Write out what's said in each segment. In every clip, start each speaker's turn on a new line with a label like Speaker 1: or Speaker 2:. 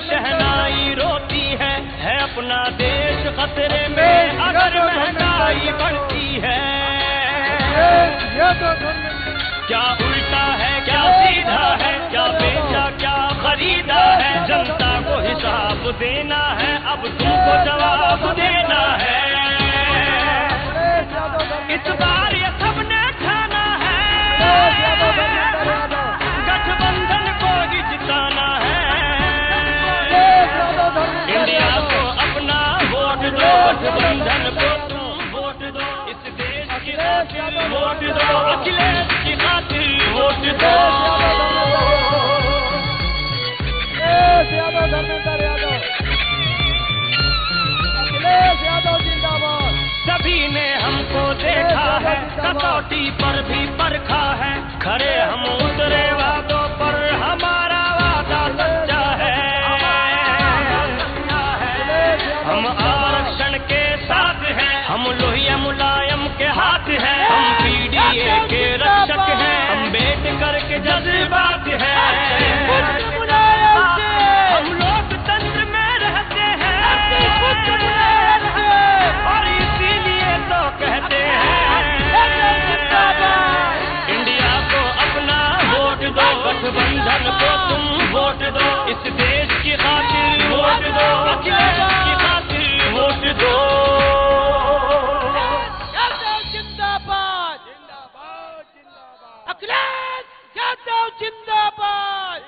Speaker 1: शहनाई रोती है अपना देश खतरे में अगर महंगाई बढ़ती है। क्या उल्टा है क्या सीधा है, क्या बेचा क्या खरीदा है, जनता को हिसाब देना है, अब तुमको जवाब देना है। इस बार ये सबने ठाना है, गठबंधन को ही जिताना है। इंडिया को अपना वोट दो, गठबंधन को तुम वोट दो, इस देश की खातिर वोट दो, अखिलेश की खातिर वोट दो।
Speaker 2: धर्मेंद्र यादव, अखिलेश यादव जिंदाबाद।
Speaker 1: सभी ने हमको देखा है, कसौटी पर भी परखा है, खरे हम उतरे वादों पर, हमारा वादा सच्चा है। हम आरक्षण के साथ हैं, हम लोहिया मुलायम के हाथ हैं, हम पीडीए के रक्षक हैं, अम्बेडकर के जज्बात हैं। हम लोकतंत्र में रहते हैं और इसीलिए तो कहते हैं इंडिया को अपना वोट दो, गठबंधन को तुम वोट दो, इस देश की खातिर वोट दो, अखिलेश की खातिर वोट दो।
Speaker 2: जिंदाबाद जिंदाबाद जिंदाबाद, अखिलेश यादव जिंदाबाद।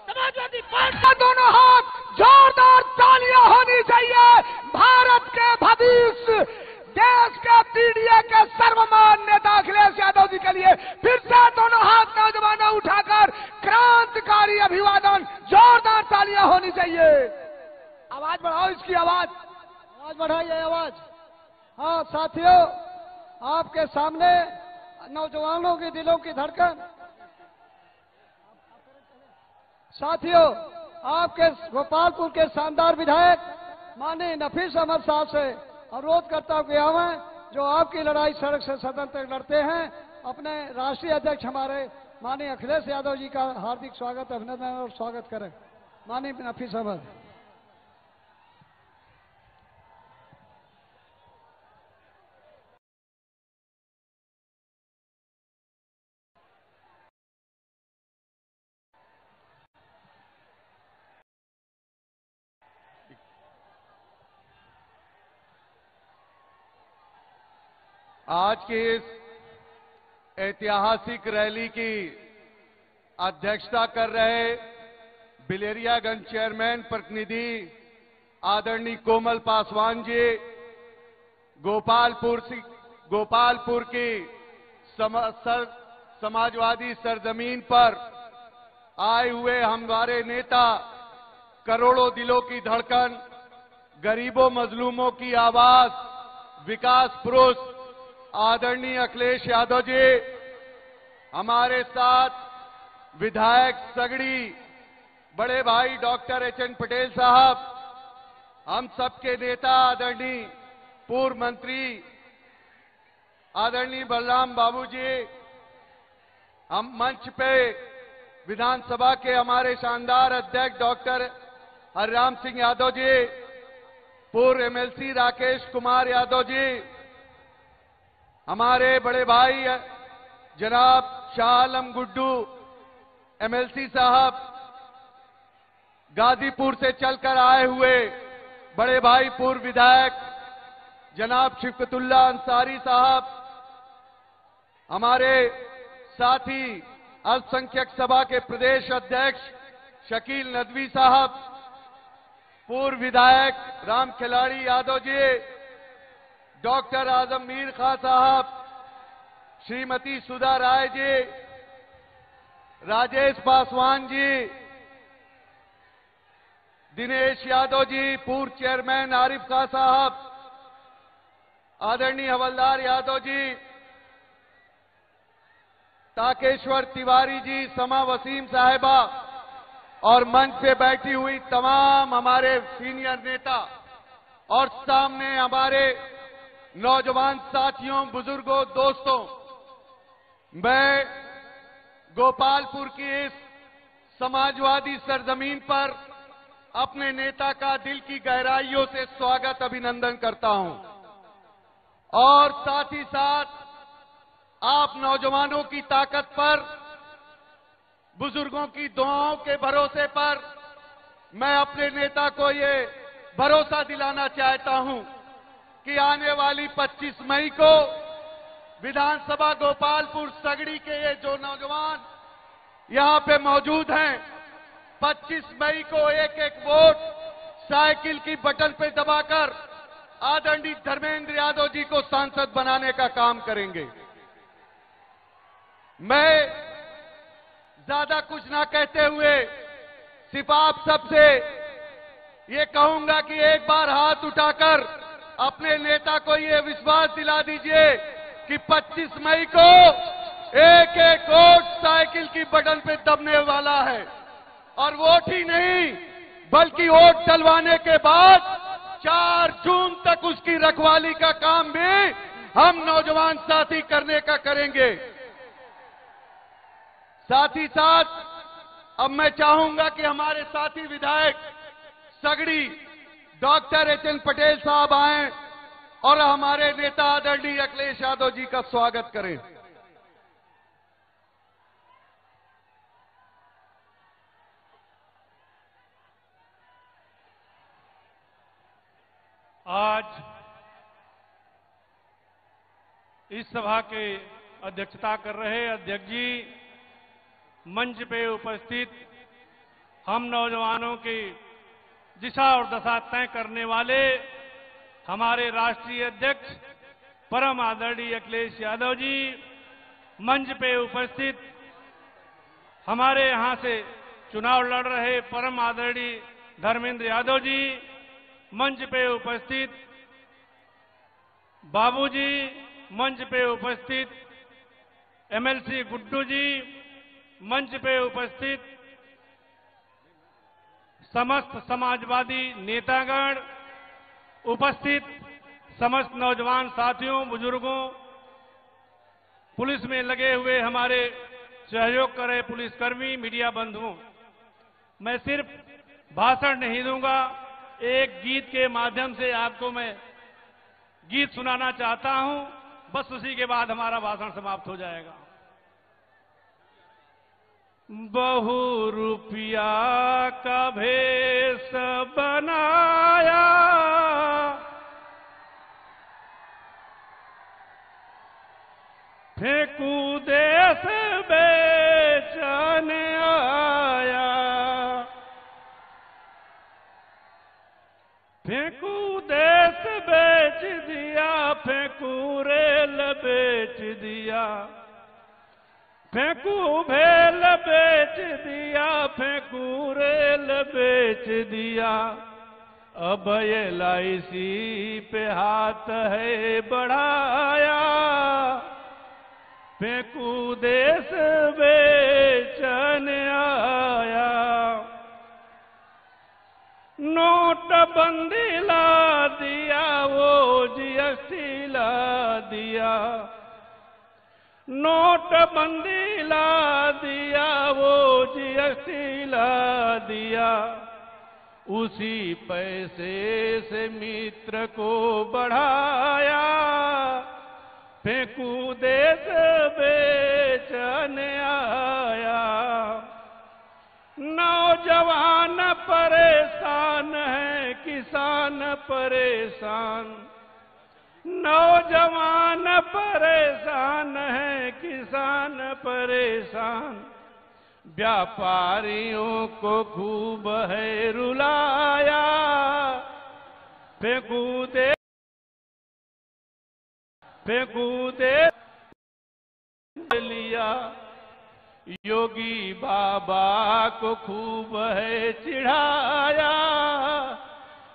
Speaker 2: समाजवादी पार्टी दोनों हाथ जोरदार तालियां होनी चाहिए। भारत के भविष्य, देश के पीडीए के सर्वमान नेता अखिलेश यादव जी के लिए फिर से दोनों हाथ नौजवानों उठाकर क्रांतिकारी अभिवादन, जोरदार तालियां होनी चाहिए। आवाज बढ़ाओ, इसकी आवाज बढ़ाइए, आवाज। हाँ साथियों, आपके सामने नौजवानों के दिलों की धड़कन। साथियों, आपके गोपालपुर के शानदार विधायक माननीय नफीस अहमद साहब से अनुरोध करता हूं कि आवें, जो आपकी लड़ाई सड़क से सदन तक लड़ते हैं। अपने राष्ट्रीय अध्यक्ष हमारे माननीय अखिलेश यादव जी का हार्दिक स्वागत, अभिनंदन और स्वागत करें। माननीय नफीस अहमद।
Speaker 3: आज की इस ऐतिहासिक रैली की अध्यक्षता कर रहे बिलेरियागंज चेयरमैन प्रतिनिधि आदरणीय कोमल पासवान जी, गोपालपुर की समाजवादी सरजमीन पर आए हुए हमारे नेता, करोड़ों दिलों की धड़कन, गरीबों मजलूमों की आवाज, विकास पुरुष आदरणीय अखिलेश यादव जी, हमारे साथ विधायक सगड़ी बड़े भाई डॉक्टर एच.एन. पटेल साहब, हम सबके नेता आदरणीय पूर्व मंत्री आदरणीय बलराम बाबू जी, हम मंच पे विधानसभा के हमारे शानदार अध्यक्ष डॉक्टर हरिराम सिंह यादव जी, पूर्व एमएलसी राकेश कुमार यादव जी, हमारे बड़े भाई जनाब शाह आलम गुड्डू एमएलसी साहब, गाजीपुर से चलकर आए हुए बड़े भाई पूर्व विधायक जनाब शिफकतुल्ला अंसारी साहब, हमारे साथी अल्पसंख्यक सभा के प्रदेश अध्यक्ष शकील नदवी साहब, पूर्व विधायक राम खिलाड़ी यादव जी, डॉक्टर आजम मीर खां साहब, श्रीमती सुधा राय जी, राजेश पासवान जी, दिनेश यादव जी, पूर्व चेयरमैन आरिफ खां साहब, आदरणीय हवलदार यादव जी, ताकेश्वर तिवारी जी, समा वसीम साहिबा और मंच पे बैठी हुई तमाम हमारे सीनियर नेता और सामने हमारे नौजवान साथियों, बुजुर्गों, दोस्तों, मैं गोपालपुर की इस समाजवादी सरजमीन पर अपने नेता का दिल की गहराइयों से स्वागत अभिनंदन करता हूं और साथ ही साथ आप नौजवानों की ताकत पर, बुजुर्गों की दुआओं के भरोसे पर मैं अपने नेता को ये भरोसा दिलाना चाहता हूं कि आने वाली 25 मई को विधानसभा गोपालपुर सगड़ी के ये जो नौजवान यहां पे मौजूद हैं, 25 मई को एक एक वोट साइकिल की बटन पे दबाकर आदरणीय धर्मेंद्र यादव जी को सांसद बनाने का काम करेंगे। मैं ज्यादा कुछ ना कहते हुए सिर्फ आप सबसे ये कहूंगा कि एक बार हाथ उठाकर अपने नेता को ये विश्वास दिला दीजिए कि 25 मई को एक एक वोट साइकिल की बटन पे दबने वाला है और वोट ही नहीं बल्कि वोट डलवाने के बाद 4 जून तक उसकी रखवाली का काम भी हम नौजवान साथी करने का करेंगे। साथ ही साथ अब मैं चाहूंगा कि हमारे साथी विधायक सगड़ी डॉक्टर एचएन पटेल साहब आए और हमारे नेता आदरणीय अखिलेश यादव जी का स्वागत करें।
Speaker 4: आज इस सभा के अध्यक्षता कर रहे अध्यक्ष जी, मंच पे उपस्थित हम नौजवानों की दिशा और दशा तय करने वाले हमारे राष्ट्रीय अध्यक्ष परम आदरणीय अखिलेश यादव जी, मंच पे उपस्थित हमारे यहां से चुनाव लड़ रहे परम आदरणीय धर्मेंद्र यादव जी, मंच पे उपस्थित बाबूजी, मंच पे उपस्थित एमएलसी गुड्डू जी, मंच पे उपस्थित समस्त समाजवादी नेतागण, उपस्थित समस्त नौजवान साथियों, बुजुर्गों, पुलिस में लगे हुए हमारे सहयोग कर रहे पुलिसकर्मी, मीडिया बंधुओं, मैं सिर्फ भाषण नहीं दूंगा, एक गीत के माध्यम से आपको मैं गीत सुनाना चाहता हूं, बस उसी के बाद हमारा भाषण समाप्त हो जाएगा। बहु रुपया का भेष बनाया, फेंकू देश बेचने आया, फेंकू देश बेच दिया, फेंकू रेल बेच दिया, फेंकू भेल बेच दिया, फेंकू रेल बेच दिया, अब LIC पे हाथ है बढ़ाया, फेंकू देश बेचने आया, नोटबंदी ला दिया, वो GST ला दिया, नोटबंदी ला दिया, वो GST ला दिया, उसी पैसे से मित्र को बढ़ाया, फेंकू देश बेचने आया, नौजवान परेशान है, किसान परेशान, नौजवान परेशान है, किसान परेशान, व्यापारियों को खूब है रुलाया, फेंकू दे लिया, योगी बाबा को खूब है चिढ़ाया,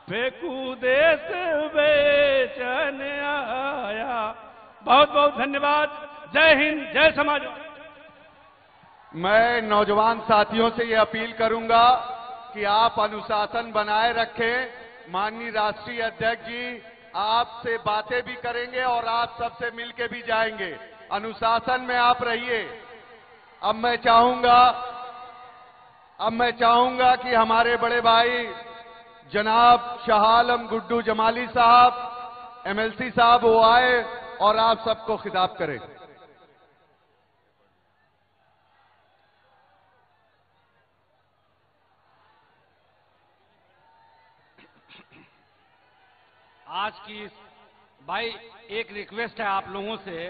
Speaker 4: फेंकू देश बेचने आया। बहुत बहुत धन्यवाद। जय हिंद, जय समाज।
Speaker 3: मैं नौजवान साथियों से ये अपील करूंगा कि आप अनुशासन बनाए रखें। माननीय राष्ट्रीय अध्यक्ष जी आपसे बातें भी करेंगे और आप सबसे मिलके भी जाएंगे। अनुशासन में आप रहिए। अब मैं चाहूंगा अब मैं चाहूंगा कि हमारे बड़े भाई जनाब शाह आलम गुड्डू जमाली साहब एमएलसी साहब वो आए और आप सबको खिताब करें।
Speaker 5: आज की भाई एक रिक्वेस्ट है आप लोगों से,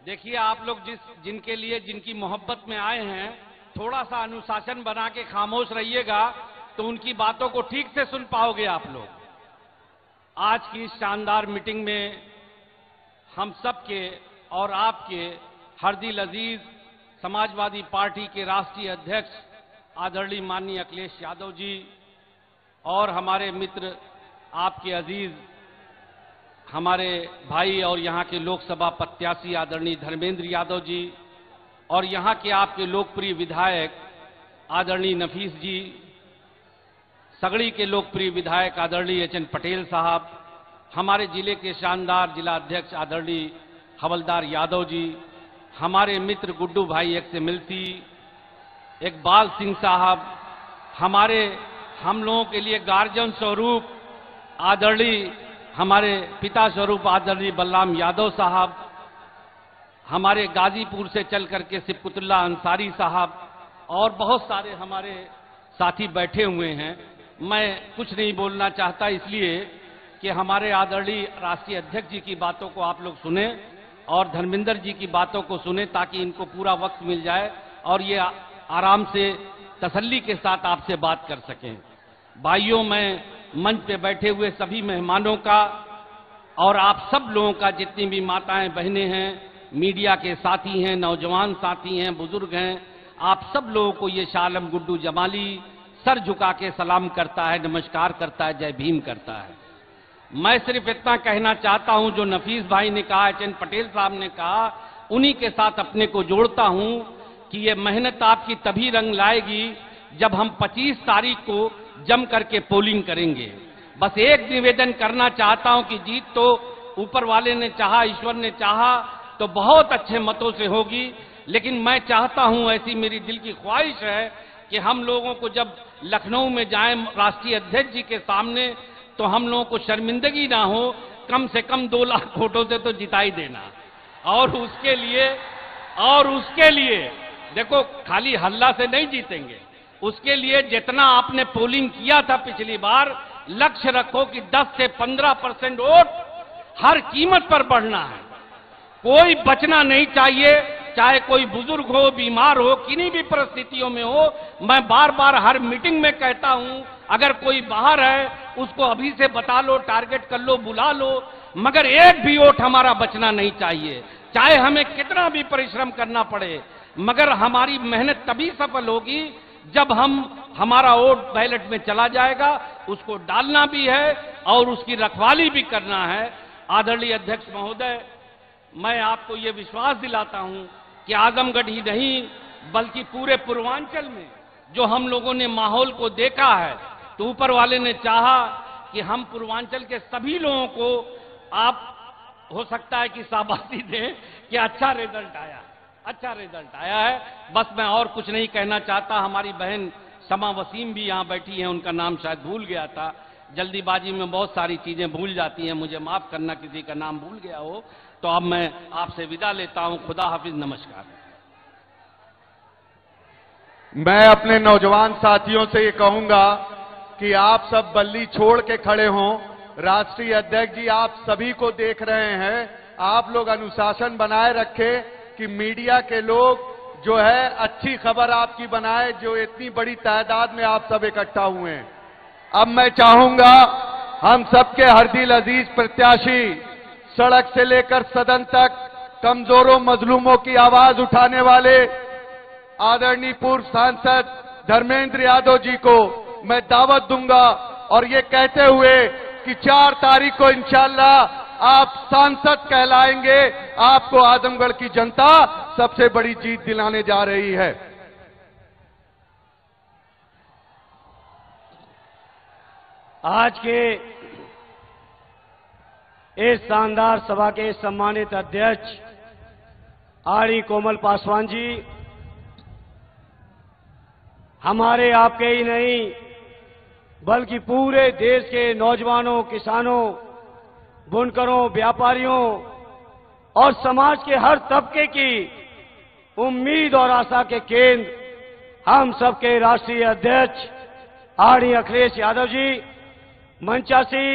Speaker 5: देखिए आप लोग जिनके लिए जिनकी मोहब्बत में आए हैं, थोड़ा सा अनुशासन बना के खामोश रहिएगा तो उनकी बातों को ठीक से सुन पाओगे आप लोग। आज की इस शानदार मीटिंग में हम सबके और आपके हरदिल अजीज समाजवादी पार्टी के राष्ट्रीय अध्यक्ष आदरणीय माननीय अखिलेश यादव जी और हमारे मित्र आपके अजीज हमारे भाई और यहाँ के लोकसभा प्रत्याशी आदरणीय धर्मेंद्र यादव जी और यहाँ के आपके लोकप्रिय विधायक आदरणीय नफीस जी, सगड़ी के लोकप्रिय विधायक आदरणीय एचएन पटेल साहब, हमारे जिले के शानदार जिला अध्यक्ष आदरणीय हवलदार यादव जी, हमारे मित्र गुड्डू भाई एक्स-एमएलसी इकबाल सिंह साहब, हमारे हम लोगों के लिए गार्जियन स्वरूप आदरणीय हमारे पिता स्वरूप आदरणीय बलराम यादव साहब, हमारे गाजीपुर से चल करके सिबकुतुल्ला अंसारी साहब और बहुत सारे हमारे साथी बैठे हुए हैं। मैं कुछ नहीं बोलना चाहता इसलिए कि हमारे आदरणीय राष्ट्रीय अध्यक्ष जी की बातों को आप लोग सुने और धर्मेंद्र जी की बातों को सुने ताकि इनको पूरा वक्त मिल जाए और ये आराम से तसल्ली के साथ आपसे बात कर सकें। भाइयों, मैं मंच पे बैठे हुए सभी मेहमानों का और आप सब लोगों का, जितनी भी माताएं बहनें हैं, मीडिया के साथी हैं, नौजवान साथी हैं, बुजुर्ग हैं, आप सब लोगों को ये शाह आलम गुड्डू जमाली सर झुका के सलाम करता है, नमस्कार करता है, जय भीम करता है। मैं सिर्फ इतना कहना चाहता हूं, जो नफीस भाई ने कहा, एचएन पटेल साहब ने कहा, उन्हीं के साथ अपने को जोड़ता हूं कि ये मेहनत आपकी तभी रंग लाएगी जब हम 25 तारीख को जम करके पोलिंग करेंगे। बस एक निवेदन करना चाहता हूं कि जीत तो ऊपर वाले ने चाहा, ईश्वर ने चाहा तो बहुत अच्छे मतों से होगी, लेकिन मैं चाहता हूं, ऐसी मेरी दिल की ख्वाहिश है कि हम लोगों को जब लखनऊ में जाएं राष्ट्रीय अध्यक्ष जी के सामने तो हम लोगों को शर्मिंदगी ना हो, कम से कम 2 लाख वोटों से तो जिताई देना। और उसके लिए देखो, खाली हल्ला से नहीं जीतेंगे, उसके लिए जितना आपने पोलिंग किया था पिछली बार, लक्ष्य रखो कि 10 से 15% वोट हर कीमत पर बढ़ना है। कोई बचना नहीं चाहिए, चाहे कोई बुजुर्ग हो, बीमार हो, किन्हीं भी परिस्थितियों में हो। मैं बार बार हर मीटिंग में कहता हूं, अगर कोई बाहर है उसको अभी से बता लो, टारगेट कर लो, बुला लो, मगर एक भी वोट हमारा बचना नहीं चाहिए, चाहे हमें कितना भी परिश्रम करना पड़े। मगर हमारी मेहनत तभी सफल होगी जब हमारा वोट बैलेट में चला जाएगा, उसको डालना भी है और उसकी रखवाली भी करना है। आदरणीय अध्यक्ष महोदय, मैं आपको ये विश्वास दिलाता हूं कि आजमगढ़ ही नहीं बल्कि पूरे पूर्वांचल में जो हम लोगों ने माहौल को देखा है, तो ऊपर वाले ने चाहा कि हम पूर्वांचल के सभी लोगों को, आप हो सकता है कि शाबाशी दें कि अच्छा रिजल्ट आया है। बस मैं और कुछ नहीं कहना चाहता। हमारी बहन समा वसीम भी यहाँ बैठी हैं, उनका नाम शायद भूल गया था, जल्दीबाजी में बहुत सारी चीजें भूल जाती हैं, मुझे माफ करना किसी का नाम भूल गया हो। तो अब मैं आपसे विदा लेता हूं, खुदा हाफिज, नमस्कार।
Speaker 3: मैं अपने नौजवान साथियों से ये कहूंगा कि आप सब बल्ली छोड़ के खड़े हों। राष्ट्रीय अध्यक्ष जी आप सभी को देख रहे हैं, आप लोग अनुशासन बनाए रखें कि मीडिया के लोग जो है अच्छी खबर आपकी बनाए, जो इतनी बड़ी तादाद में आप सब इकट्ठा हुए हैं। अब मैं चाहूंगा हम सबके हरदिल अजीज प्रत्याशी, सड़क से लेकर सदन तक कमजोरों मजलूमों की आवाज उठाने वाले आदरणीय पूर्व सांसद धर्मेंद्र यादव जी को मैं दावत दूंगा और ये कहते हुए कि 4 तारीख को इंशाअल्लाह आप सांसद कहलाएंगे। आपको आजमगढ़ की जनता सबसे बड़ी जीत दिलाने जा रही है।
Speaker 6: आज के इस शानदार सभा के सम्मानित अध्यक्ष आरडी कोमल पासवान जी, हमारे आपके ही नहीं बल्कि पूरे देश के नौजवानों, किसानों, बुनकरों, व्यापारियों और समाज के हर तबके की उम्मीद और आशा के केंद्र हम सबके राष्ट्रीय अध्यक्ष आरडी अखिलेश यादव जी, मंचासी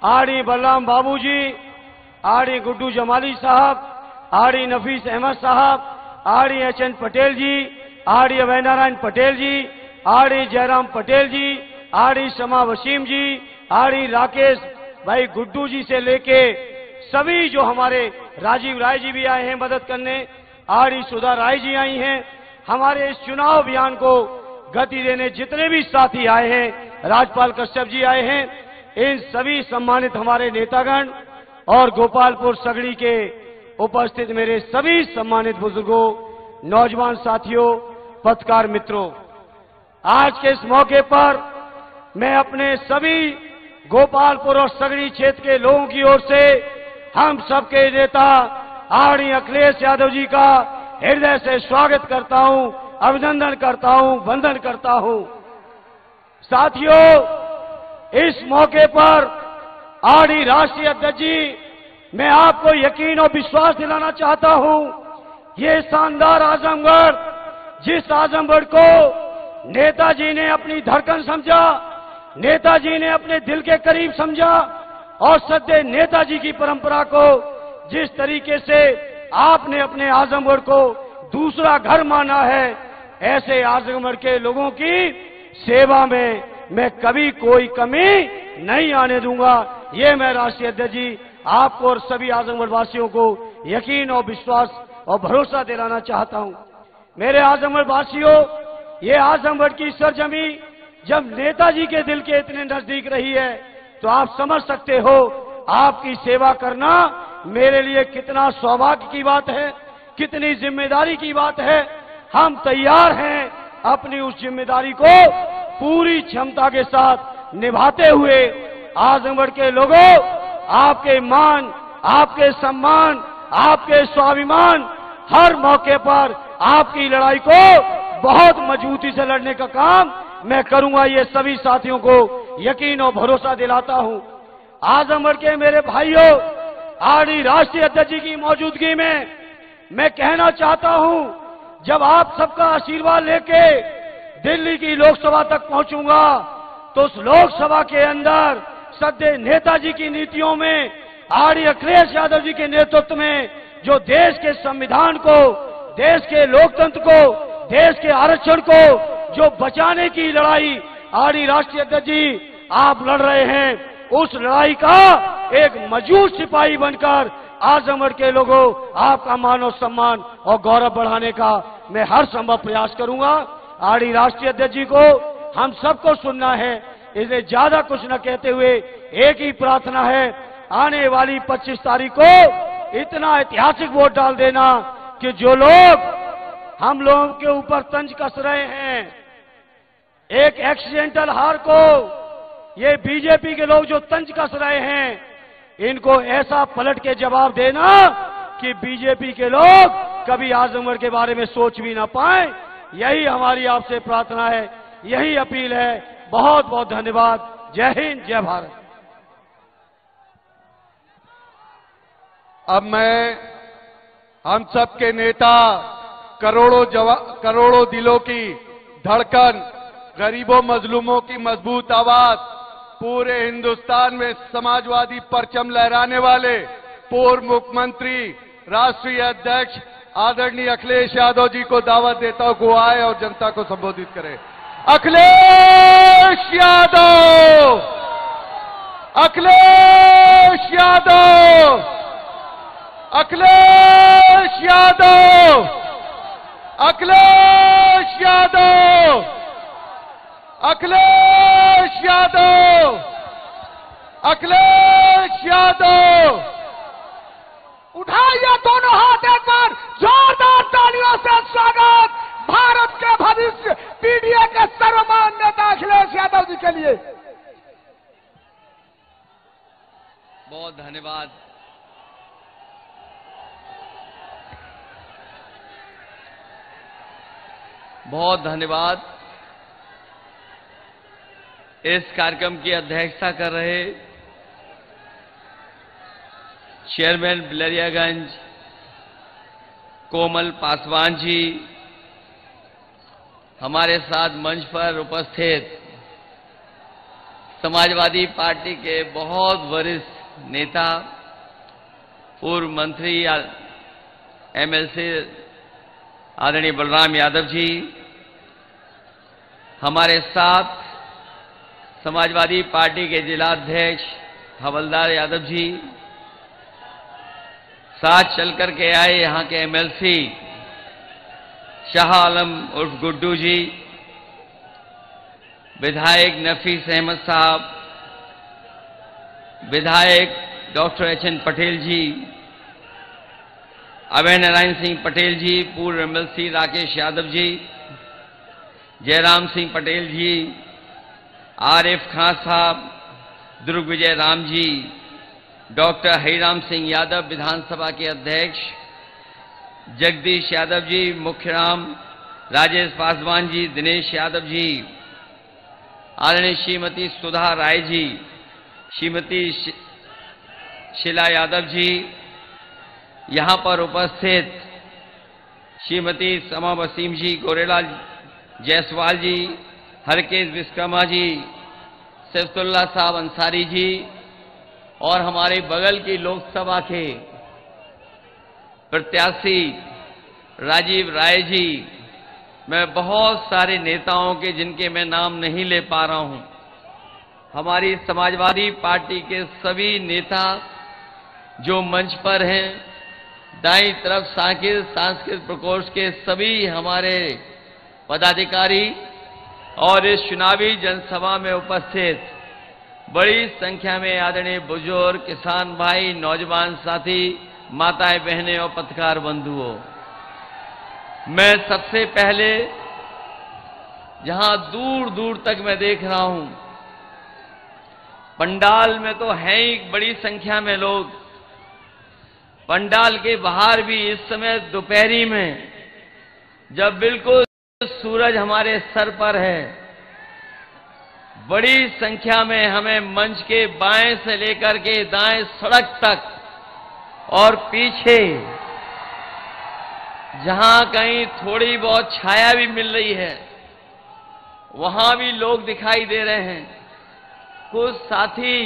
Speaker 6: आरडी बलराम बाबू जी, आरडी गुड्डू जमाली साहब, आरडी नफीस अहमद साहब, आरडी एचएन पटेल जी, आरडी अभय नारायण पटेल जी, आरडी जयराम पटेल जी, आरडी शमा वसीम जी, आरडी राकेश भाई गुड्डू जी से लेके सभी जो हमारे राजीव राय जी भी आए हैं मदद करने, आरडी सुधा राय जी आई हैं, हमारे इस चुनाव अभियान को गति देने जितने भी साथी आए हैं, राजपाल कश्यप जी आए हैं, इन सभी सम्मानित हमारे नेतागण और गोपालपुर सगड़ी के उपस्थित मेरे सभी सम्मानित बुजुर्गों, नौजवान साथियों, पत्रकार मित्रों, आज के इस मौके पर मैं अपने सभी गोपालपुर और सगड़ी क्षेत्र के लोगों की ओर से हम सबके नेता आरडी अखिलेश यादव जी का हृदय से स्वागत करता हूं, अभिनंदन करता हूं, वंदन करता हूं। साथियों, इस मौके पर आरडी राष्ट्रीय अध्यक्ष जी, मैं आपको यकीन और विश्वास दिलाना चाहता हूं, ये शानदार आजमगढ़, जिस आजमगढ़ को नेताजी ने अपनी धड़कन समझा, नेताजी ने अपने दिल के करीब समझा और सदैव नेताजी की परंपरा को जिस तरीके से आपने अपने आजमगढ़ को दूसरा घर माना है, ऐसे आजमगढ़ के लोगों की सेवा में मैं कभी कोई कमी नहीं आने दूंगा। ये मैं राष्ट्रीय अध्यक्ष जी आपको और सभी आजमगढ़ वासियों को यकीन और विश्वास और भरोसा दिलाना चाहता हूं। मेरे आजमगढ़ वासियों, ये आजमगढ़ की सरजमी जब नेताजी के दिल के इतने नजदीक रही है तो आप समझ सकते हो आपकी सेवा करना मेरे लिए कितना सौभाग्य की बात है, कितनी जिम्मेदारी की बात है। हम तैयार हैं अपनी उस जिम्मेदारी को पूरी क्षमता के साथ निभाते हुए आजमगढ़ के लोगों, आपके मान, आपके सम्मान, आपके स्वाभिमान, हर मौके पर आपकी लड़ाई को बहुत मजबूती से लड़ने का काम मैं करूंगा, ये सभी साथियों को यकीन और भरोसा दिलाता हूं। आजमगढ़ के मेरे भाइयों, आरडी राष्ट्रीय अध्यक्ष जी की मौजूदगी में मैं कहना चाहता हूं, जब आप सबका आशीर्वाद लेके दिल्ली की लोकसभा तक पहुंचूंगा तो उस लोकसभा के अंदर सदैव नेताजी की नीतियों में, आरडी अखिलेश यादव जी के नेतृत्व में जो देश के संविधान को, देश के लोकतंत्र को, देश के आरक्षण को जो बचाने की लड़ाई आरडी राष्ट्रीय अध्यक्ष जी आप लड़ रहे हैं, उस लड़ाई का एक मजबूत सिपाही बनकर आजमगढ़ के लोगों आपका मान और सम्मान और गौरव बढ़ाने का मैं हर संभव प्रयास करूंगा। आरडी राष्ट्रीय अध्यक्ष जी को हम सबको सुनना है, इसलिए ज्यादा कुछ न कहते हुए एक ही प्रार्थना है, आने वाली 25 तारीख को इतना ऐतिहासिक वोट डाल देना कि जो लोग हम लोगों के ऊपर तंज कस रहे हैं, एक एक्सीडेंटल हार को ये बीजेपी के लोग जो तंज कस रहे हैं, इनको ऐसा पलट के जवाब देना कि बीजेपी के लोग कभी आजमगढ़ के बारे में सोच भी ना पाए। यही हमारी आपसे प्रार्थना है, यही अपील है। बहुत बहुत धन्यवाद। जय हिंद, जय भारत।
Speaker 3: अब मैं हम सबके नेता, करोड़ों दिलों की धड़कन, गरीबों मजलूमों की मजबूत आवाज, पूरे हिंदुस्तान में समाजवादी परचम लहराने वाले पूर्व मुख्यमंत्री, राष्ट्रीय अध्यक्ष आदरणीय अखिलेश यादव जी को दावत देता हूं कि वो आए और जनता को संबोधित करें। अखिलेश यादव, अखिलेश यादव, अखिलेश यादव, अखिलेश यादव, अखिलेश यादव, अखिलेश यादव।
Speaker 2: उठाइए दोनों हाथ एक बार, जोरदार तालियों से स्वागत भारत के भविष्य पीडीए के सर्वमान्य नेता अखिलेश यादव जी के लिए।
Speaker 7: बहुत धन्यवाद। बहुत धन्यवाद। इस कार्यक्रम की अध्यक्षता कर रहे चेयरमैन बिलरियागंज कोमल पासवान जी, हमारे साथ मंच पर उपस्थित समाजवादी पार्टी के बहुत वरिष्ठ नेता, पूर्व मंत्री एमएलसी आदरणीय बलराम यादव जी, हमारे साथ समाजवादी पार्टी के जिलाध्यक्ष हवलदार यादव जी, साथ चल करके आए यहां के एमएलसी शाह आलम उर्फ गुड्डू जी, विधायक नफीस अहमद साहब, विधायक डॉक्टर एचएन पटेल जी, अभय नारायण सिंह पटेल जी, पूर्व एमएलसी राकेश यादव जी, जयराम सिंह पटेल जी, आरिफ खां साहब, दुर्ग विजय राम जी, डॉक्टर हरिराम सिंह यादव विधानसभा के अध्यक्ष, जगदीश यादव जी, मुख्यराम, राजेश पासवान जी, दिनेश यादव जी, आदरणीय श्रीमती सुधा राय जी, श्रीमती शीला यादव जी, यहां पर उपस्थित श्रीमती समा वसीम जी, गोरेलाल जायसवाल जी, हरकेश विश्वकर्मा जी, सैफुल्ला साहब अंसारी जी और हमारे बगल की लोकसभा के प्रत्याशी राजीव राय जी, मैं बहुत सारे नेताओं के जिनके मैं नाम नहीं ले पा रहा हूं, हमारी समाजवादी पार्टी के सभी नेता जो मंच पर हैं, दाईं तरफ सांस्कृतिक प्रकोष्ठ के सभी हमारे पदाधिकारी और इस चुनावी जनसभा में उपस्थित बड़ी संख्या में आदरणीय बुजुर्ग, किसान भाई, नौजवान साथी, माताएं, बहनें और पत्रकार बंधुओं, मैं सबसे पहले जहां दूर दूर तक मैं देख रहा हूं, पंडाल में तो हैं ही बड़ी संख्या में लोग, पंडाल के बाहर भी इस समय दोपहरी में जब बिल्कुल सूरज हमारे सर पर है, बड़ी संख्या में हमें मंच के बाएं से लेकर के दाएं सड़क तक और पीछे जहां कहीं थोड़ी बहुत छाया भी मिल रही है वहां भी लोग दिखाई दे रहे हैं। कुछ साथी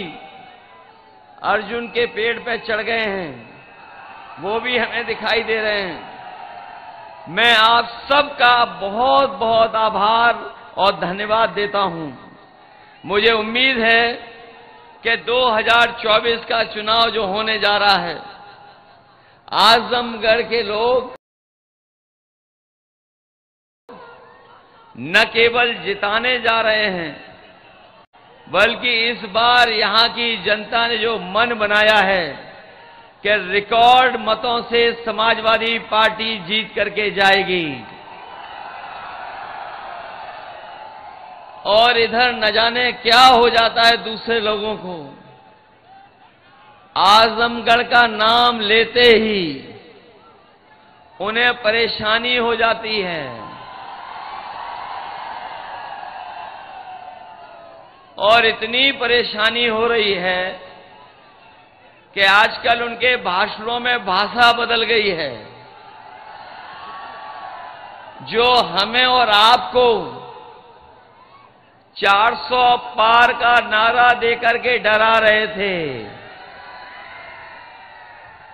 Speaker 7: अर्जुन के पेड़ पे चढ़ गए हैं, वो भी हमें दिखाई दे रहे हैं। मैं आप सबका बहुत बहुत आभार और धन्यवाद देता हूं। मुझे उम्मीद है कि 2024 का चुनाव जो होने जा रहा है, आजमगढ़ के लोग न केवल जिताने जा रहे हैं, बल्कि इस बार यहां की जनता ने जो मन बनाया है कि रिकॉर्ड मतों से समाजवादी पार्टी जीत करके जाएगी। और इधर न जाने क्या हो जाता है दूसरे लोगों को, आजमगढ़ का नाम लेते ही उन्हें परेशानी हो जाती है और इतनी परेशानी हो रही है कि आजकल उनके भाषणों में भाषा बदल गई है। जो हमें और आपको 400 पार का नारा देकर के डरा रहे थे,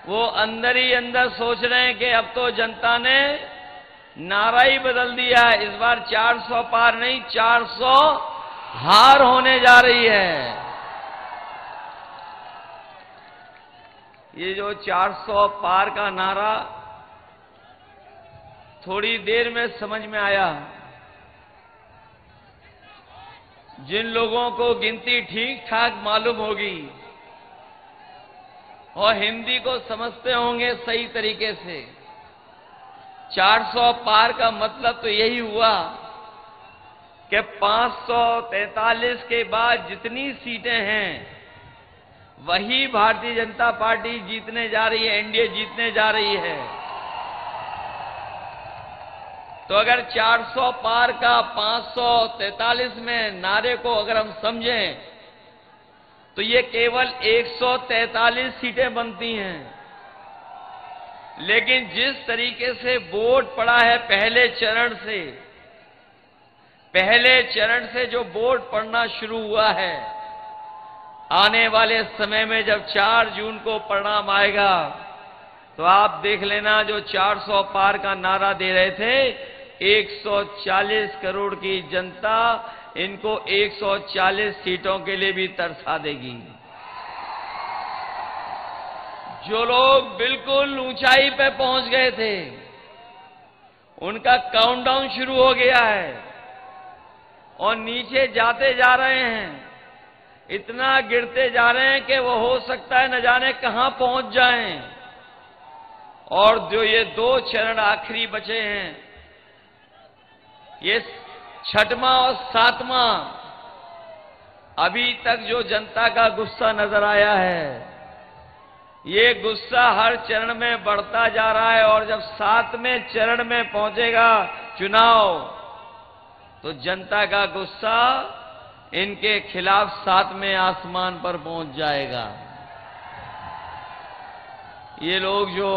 Speaker 7: वो अंदर ही अंदर सोच रहे हैं कि अब तो जनता ने नारा ही बदल दिया है, इस बार 400 पार नहीं 400 हार होने जा रही है। ये जो 400 पार का नारा थोड़ी देर में समझ में आया। जिन लोगों को गिनती ठीक ठाक मालूम होगी और हिंदी को समझते होंगे सही तरीके से, 400 पार का मतलब तो यही हुआ कि 543 के बाद जितनी सीटें हैं वही भारतीय जनता पार्टी जीतने जा रही है, एनडीए जीतने जा रही है। तो अगर 400 पार का 543 में नारे को अगर हम समझें तो ये केवल 143 सीटें बनती हैं। लेकिन जिस तरीके से वोट पड़ा है पहले चरण से जो वोट पड़ना शुरू हुआ है, आने वाले समय में जब 4 जून को परिणाम आएगा तो आप देख लेना, जो 400 पार का नारा दे रहे थे, 140 करोड़ की जनता इनको 140 सीटों के लिए भी तरसा देगी। जो लोग बिल्कुल ऊंचाई पे पहुंच गए थे, उनका काउंटडाउन शुरू हो गया है और नीचे जाते जा रहे हैं। इतना गिरते जा रहे हैं कि वो हो सकता है न जाने कहां पहुंच जाएं। और जो ये 2 चरण आखिरी बचे हैं, ये 6वां और 7वां, अभी तक जो जनता का गुस्सा नजर आया है, ये गुस्सा हर चरण में बढ़ता जा रहा है। और जब 7वें चरण में पहुंचेगा चुनाव, तो जनता का गुस्सा इनके खिलाफ 7वें आसमान पर पहुंच जाएगा। ये लोग जो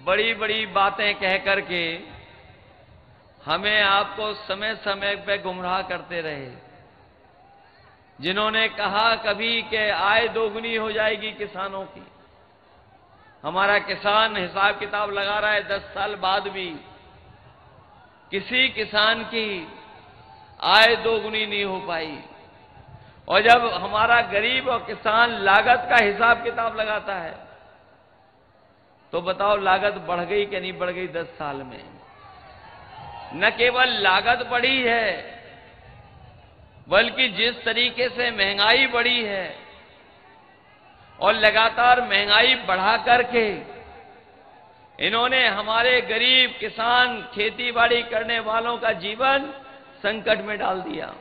Speaker 7: बड़ी बड़ी बातें कह करके हमें आपको समय समय पे गुमराह करते रहे, जिन्होंने कहा कभी कि आय दोगुनी हो जाएगी किसानों की, हमारा किसान हिसाब किताब लगा रहा है 10 साल बाद भी किसी किसान की आय दोगुनी नहीं हो पाई। और जब हमारा गरीब और किसान लागत का हिसाब किताब लगाता है, तो बताओ लागत बढ़ गई कि नहीं बढ़ गई 10 साल में? न केवल लागत बढ़ी है, बल्कि जिस तरीके से महंगाई बढ़ी है और लगातार महंगाई बढ़ा करके इन्होंने हमारे गरीब किसान, खेती बाड़ी करने वालों का जीवन संकट में डाल दिया।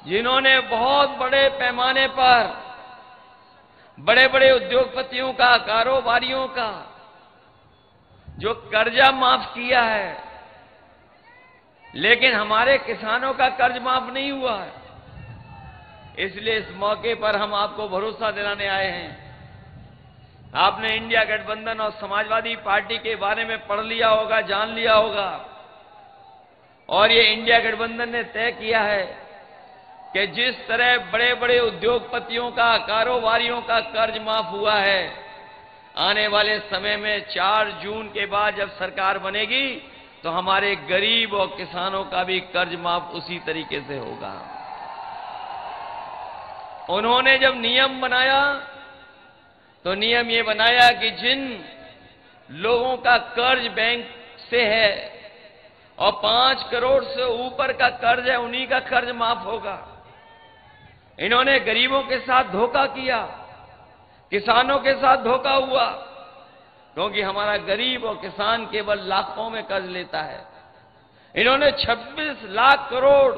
Speaker 7: जिन्होंने बहुत बड़े पैमाने पर बड़े बड़े उद्योगपतियों का, कारोबारियों का जो कर्जा माफ किया है, लेकिन हमारे किसानों का कर्ज माफ नहीं हुआ है। इसलिए इस मौके पर हम आपको भरोसा दिलाने आए हैं। आपने इंडिया गठबंधन और समाजवादी पार्टी के बारे में पढ़ लिया होगा, जान लिया होगा, और ये इंडिया गठबंधन ने तय किया है कि जिस तरह बड़े बड़े उद्योगपतियों का, कारोबारियों का कर्ज माफ हुआ है, आने वाले समय में 4 जून के बाद जब सरकार बनेगी तो हमारे गरीब और किसानों का भी कर्ज माफ उसी तरीके से होगा। उन्होंने जब नियम बनाया तो नियम ये बनाया कि जिन लोगों का कर्ज बैंक से है और 5 करोड़ से ऊपर का कर्ज है, उन्हीं का कर्ज माफ होगा। इन्होंने गरीबों के साथ धोखा किया, किसानों के साथ धोखा हुआ, क्योंकि हमारा गरीब और किसान केवल लाखों में कर्ज लेता है। इन्होंने 26 लाख करोड़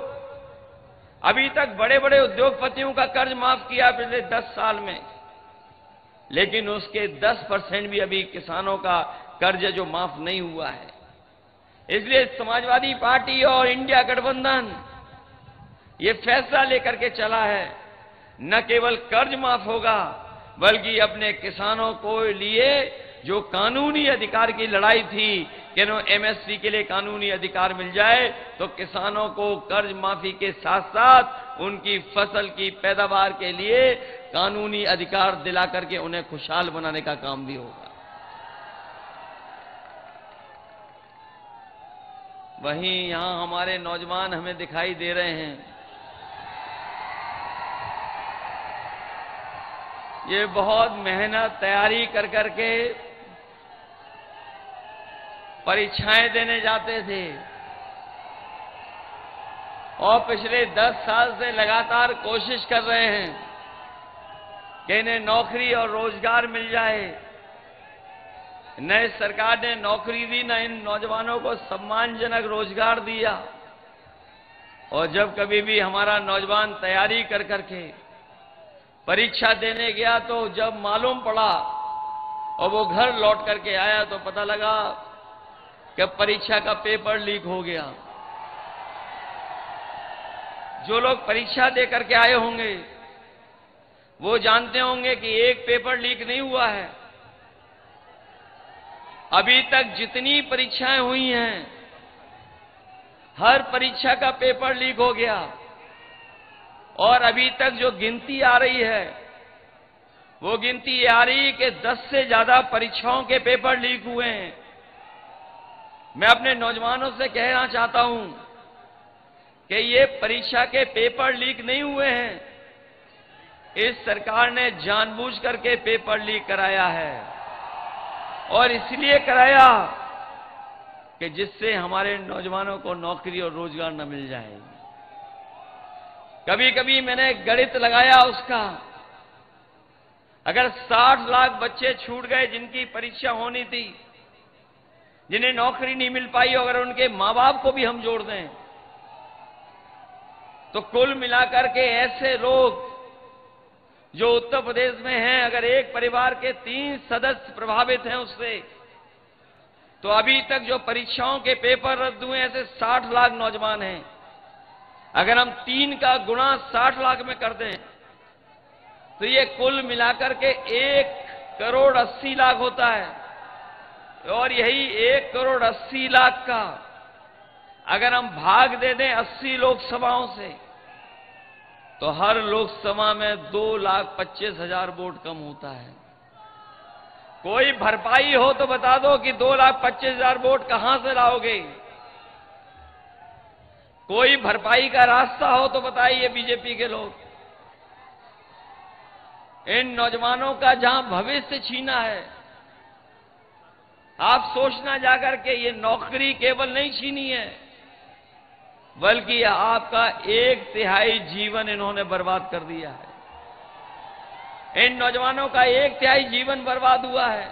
Speaker 7: अभी तक बड़े बड़े उद्योगपतियों का कर्ज माफ किया पिछले 10 साल में, लेकिन उसके 10% भी अभी किसानों का कर्ज जो माफ नहीं हुआ है। इसलिए समाजवादी पार्टी और इंडिया गठबंधन ये फैसला लेकर के चला है, न केवल कर्ज माफ होगा, बल्कि अपने किसानों को लिए जो कानूनी अधिकार की लड़ाई थी कि एमएसपी के लिए कानूनी अधिकार मिल जाए, तो किसानों को कर्ज माफी के साथ साथ उनकी फसल की पैदावार के लिए कानूनी अधिकार दिला करके उन्हें खुशहाल बनाने का काम भी होगा। वहीं यहां हमारे नौजवान हमें दिखाई दे रहे हैं, ये बहुत मेहनत तैयारी कर करके परीक्षाएं देने जाते थे और पिछले 10 साल से लगातार कोशिश कर रहे हैं कि इन्हें नौकरी और रोजगार मिल जाए। न इस सरकार ने नौकरी दी, न इन नौजवानों को सम्मानजनक रोजगार दिया। और जब कभी भी हमारा नौजवान तैयारी कर करके परीक्षा देने गया, तो जब मालूम पड़ा और वो घर लौट करके आया, तो पता लगा कि परीक्षा का पेपर लीक हो गया। जो लोग परीक्षा दे करके आए होंगे वो जानते होंगे कि एक पेपर लीक नहीं हुआ है। अभी तक जितनी परीक्षाएं हुई हैं हर परीक्षा का पेपर लीक हो गया, और अभी तक जो गिनती आ रही है वो गिनती ये आ रही है कि 10 से ज्यादा परीक्षाओं के पेपर लीक हुए हैं। मैं अपने नौजवानों से कहना चाहता हूं कि ये परीक्षा के पेपर लीक नहीं हुए हैं, इस सरकार ने जानबूझ करके पेपर लीक कराया है, और इसलिए कराया कि जिससे हमारे नौजवानों को नौकरी और रोजगार न मिल जाए। कभी कभी मैंने गणित लगाया उसका, अगर 60 लाख बच्चे छूट गए जिनकी परीक्षा होनी थी, जिन्हें नौकरी नहीं मिल पाई, अगर उनके मां बाप को भी हम जोड़ दें तो कुल मिलाकर के ऐसे लोग जो उत्तर प्रदेश में हैं, अगर एक परिवार के 3 सदस्य प्रभावित हैं उससे, तो अभी तक जो परीक्षाओं के पेपर रद्द हुए ऐसे 60 लाख नौजवान हैं। अगर हम 3 का गुणा 60 लाख में कर दें तो ये कुल मिलाकर के 1 करोड़ 80 लाख होता है, और यही 1 करोड़ 80 लाख का अगर हम भाग दे दें 80 लोकसभाओं से तो हर लोकसभा में 2,25,000 वोट कम होता है। कोई भरपाई हो तो बता दो कि 2,25,000 वोट कहां से लाओगे? कोई भरपाई का रास्ता हो तो बताइए बीजेपी के लोग। इन नौजवानों का जहां भविष्य छीना है, आप सोचना जाकर के ये नौकरी केवल नहीं छीनी है बल्कि आपका 1/3 जीवन इन्होंने बर्बाद कर दिया है। इन नौजवानों का 1/3 जीवन बर्बाद हुआ है।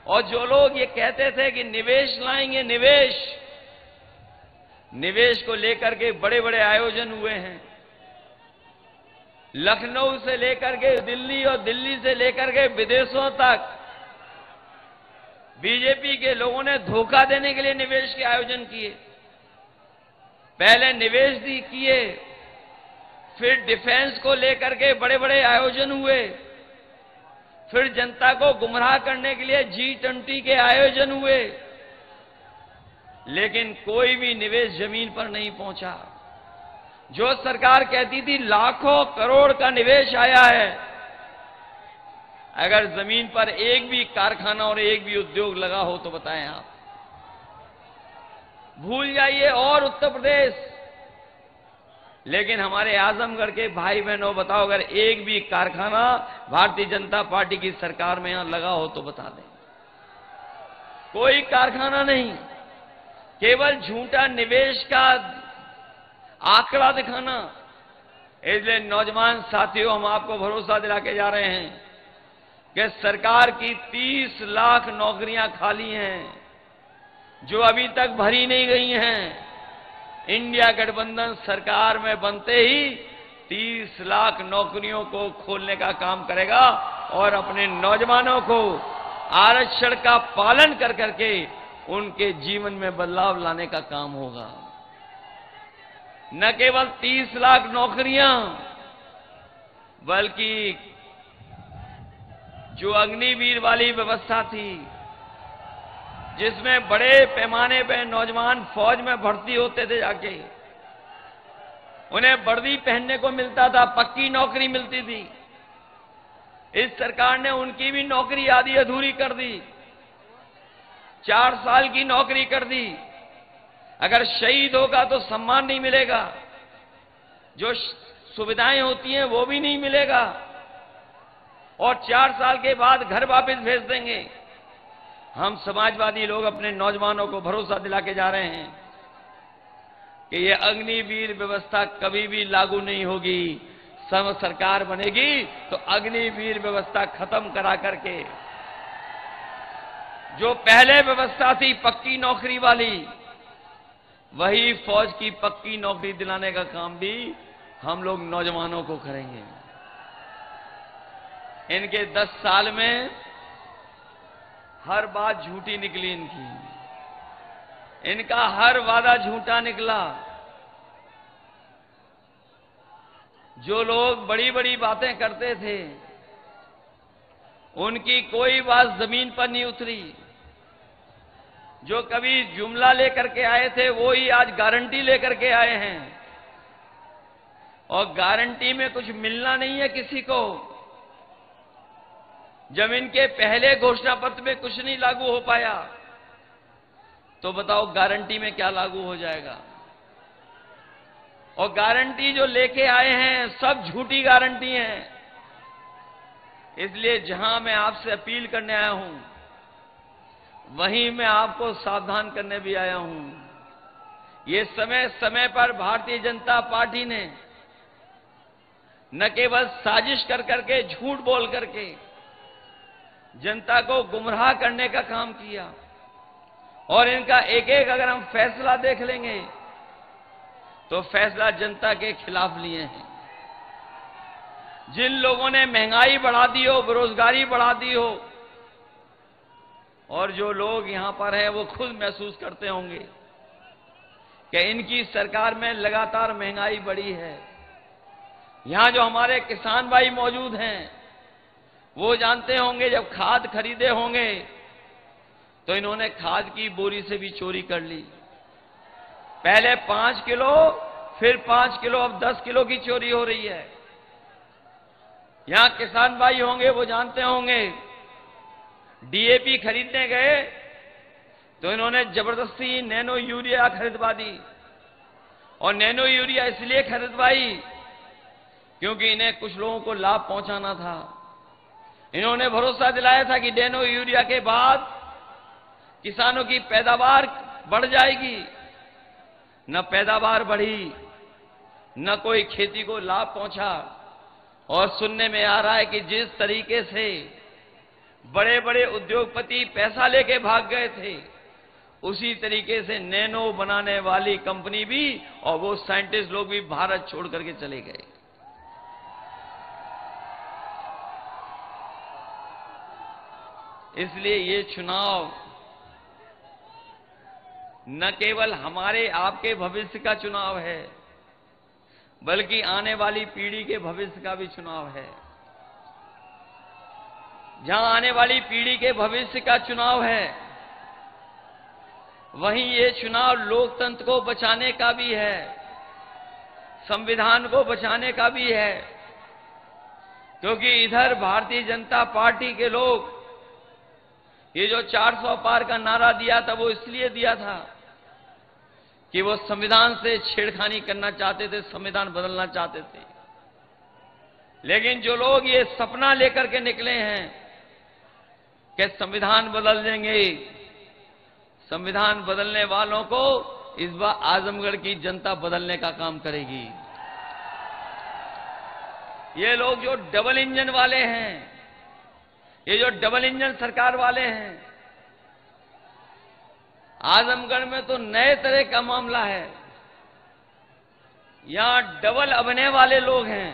Speaker 7: और जो लोग ये कहते थे कि निवेश लाएंगे, निवेश को लेकर के बड़े बड़े आयोजन हुए हैं। लखनऊ से लेकर के दिल्ली और दिल्ली से लेकर के विदेशों तक बीजेपी के लोगों ने धोखा देने के लिए निवेश के आयोजन किए। पहले निवेश किए, फिर डिफेंस को लेकर के बड़े बड़े आयोजन हुए, फिर जनता को गुमराह करने के लिए G20 के आयोजन हुए, लेकिन कोई भी निवेश जमीन पर नहीं पहुंचा। जो सरकार कहती थी लाखों करोड़ का निवेश आया है, अगर जमीन पर एक भी कारखाना और एक भी उद्योग लगा हो तो बताएं आप। भूल जाइए और उत्तर प्रदेश, लेकिन हमारे आजमगढ़ के भाई बहनों बताओ, अगर एक भी कारखाना भारतीय जनता पार्टी की सरकार में यहां लगा हो तो बता दें। कोई कारखाना नहीं, केवल झूठा निवेश का आंकड़ा दिखाना। इसलिए नौजवान साथियों, हम आपको भरोसा दिला के जा रहे हैं कि सरकार की 30 लाख नौकरियां खाली हैं जो अभी तक भरी नहीं गई हैं। इंडिया गठबंधन सरकार में बनते ही 30 लाख नौकरियों को खोलने का काम करेगा और अपने नौजवानों को आरक्षण का पालन कर करके उनके जीवन में बदलाव लाने का काम होगा। न केवल 30 लाख नौकरियां, बल्कि जो अग्निवीर वाली व्यवस्था थी जिसमें बड़े पैमाने पर नौजवान फौज में भर्ती होते थे, जाके उन्हें वर्दी पहनने को मिलता था, पक्की नौकरी मिलती थी। इस सरकार ने उनकी भी नौकरी आधी अधूरी कर दी, 4 साल की नौकरी कर दी। अगर शहीद होगा तो सम्मान नहीं मिलेगा, जो सुविधाएं होती हैं वो भी नहीं मिलेगा, और 4 साल के बाद घर वापस भेज देंगे। हम समाजवादी लोग अपने नौजवानों को भरोसा दिला के जा रहे हैं कि ये अग्निवीर व्यवस्था कभी भी लागू नहीं होगी। सब सरकार बनेगी तो अग्निवीर व्यवस्था खत्म करा करके जो पहले व्यवस्था थी पक्की नौकरी वाली, वही फौज की पक्की नौकरी दिलाने का काम भी हम लोग नौजवानों को करेंगे। इनके 10 साल में हर बात झूठी निकली इनका हर वादा झूठा निकला। जो लोग बड़ी बड़ी बातें करते थे उनकी कोई बात जमीन पर नहीं उतरी। जो कभी जुमला लेकर के आए थे वो ही आज गारंटी लेकर के आए हैं, और गारंटी में कुछ मिलना नहीं है किसी को। जब इनके पहले घोषणा पत्र में कुछ नहीं लागू हो पाया तो बताओ गारंटी में क्या लागू हो जाएगा। और गारंटी जो लेके आए हैं सब झूठी गारंटी हैं। इसलिए जहां मैं आपसे अपील करने आया हूं वहीं मैं आपको सावधान करने भी आया हूं। ये समय समय पर भारतीय जनता पार्टी ने न केवल साजिश कर करके, झूठ बोल करके जनता को गुमराह करने का काम किया, और इनका एक एक अगर हम फैसला देख लेंगे तो फैसला जनता के खिलाफ लिए हैं। जिन लोगों ने महंगाई बढ़ा दी हो, बेरोजगारी बढ़ा दी हो, और जो लोग यहां पर हैं वो खुद महसूस करते होंगे कि इनकी सरकार में लगातार महंगाई बढ़ी है। यहां जो हमारे किसान भाई मौजूद हैं वो जानते होंगे जब खाद खरीदे होंगे तो इन्होंने खाद की बोरी से भी चोरी कर ली। पहले 5 किलो, फिर 5 किलो, अब 10 किलो की चोरी हो रही है। यहां किसान भाई होंगे वो जानते होंगे डीएपी खरीदने गए तो इन्होंने जबरदस्ती नैनो यूरिया खरीदवा दी, और नैनो यूरिया इसलिए खरीदवाई क्योंकि इन्हें कुछ लोगों को लाभ पहुंचाना था। इन्होंने भरोसा दिलाया था कि नैनो यूरिया के बाद किसानों की पैदावार बढ़ जाएगी। न पैदावार बढ़ी, न कोई खेती को लाभ पहुंचा, और सुनने में आ रहा है कि जिस तरीके से बड़े बड़े उद्योगपति पैसा लेके भाग गए थे उसी तरीके से नैनो बनाने वाली कंपनी भी और वो साइंटिस्ट लोग भी भारत छोड़ करके चले गए। इसलिए ये चुनाव न केवल हमारे आपके भविष्य का चुनाव है बल्कि आने वाली पीढ़ी के भविष्य का भी चुनाव है। जहां आने वाली पीढ़ी के भविष्य का चुनाव है वहीं ये चुनाव लोकतंत्र को बचाने का भी है, संविधान को बचाने का भी है। क्योंकि इधर भारतीय जनता पार्टी के लोग ये जो 400 पार का नारा दिया था वो इसलिए दिया था कि वो संविधान से छेड़खानी करना चाहते थे, संविधान बदलना चाहते थे। लेकिन जो लोग ये सपना लेकर के निकले हैं कि संविधान बदल देंगे, संविधान बदलने वालों को इस बार आजमगढ़ की जनता बदलने का काम करेगी। ये लोग जो डबल इंजन वाले हैं, ये जो डबल इंजन सरकार वाले हैं, आजमगढ़ में तो नए तरह का मामला है। यहां डबल अबने वाले लोग हैं,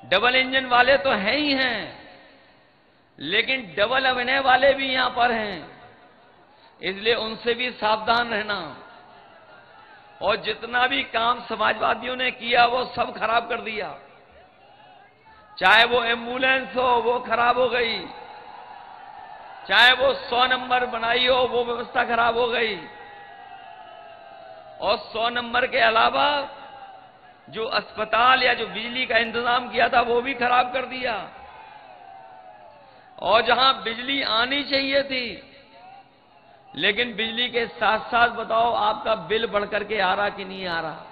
Speaker 7: डबल इंजन वाले तो हैं ही हैं, लेकिन डबल अबने वाले भी यहां पर हैं। इसलिए उनसे भी सावधान रहना। और जितना भी काम समाजवादियों ने किया वो सब खराब कर दिया। चाहे वो एम्बुलेंस हो वो खराब हो गई, चाहे वो 100 नंबर बनाई हो वो व्यवस्था खराब हो गई, और 100 नंबर के अलावा जो अस्पताल या जो बिजली का इंतजाम किया था वो भी खराब कर दिया। और जहां बिजली आनी चाहिए थी, लेकिन बिजली के साथ साथ बताओ आपका बिल बढ़ करके आ रहा कि नहीं आ रहा?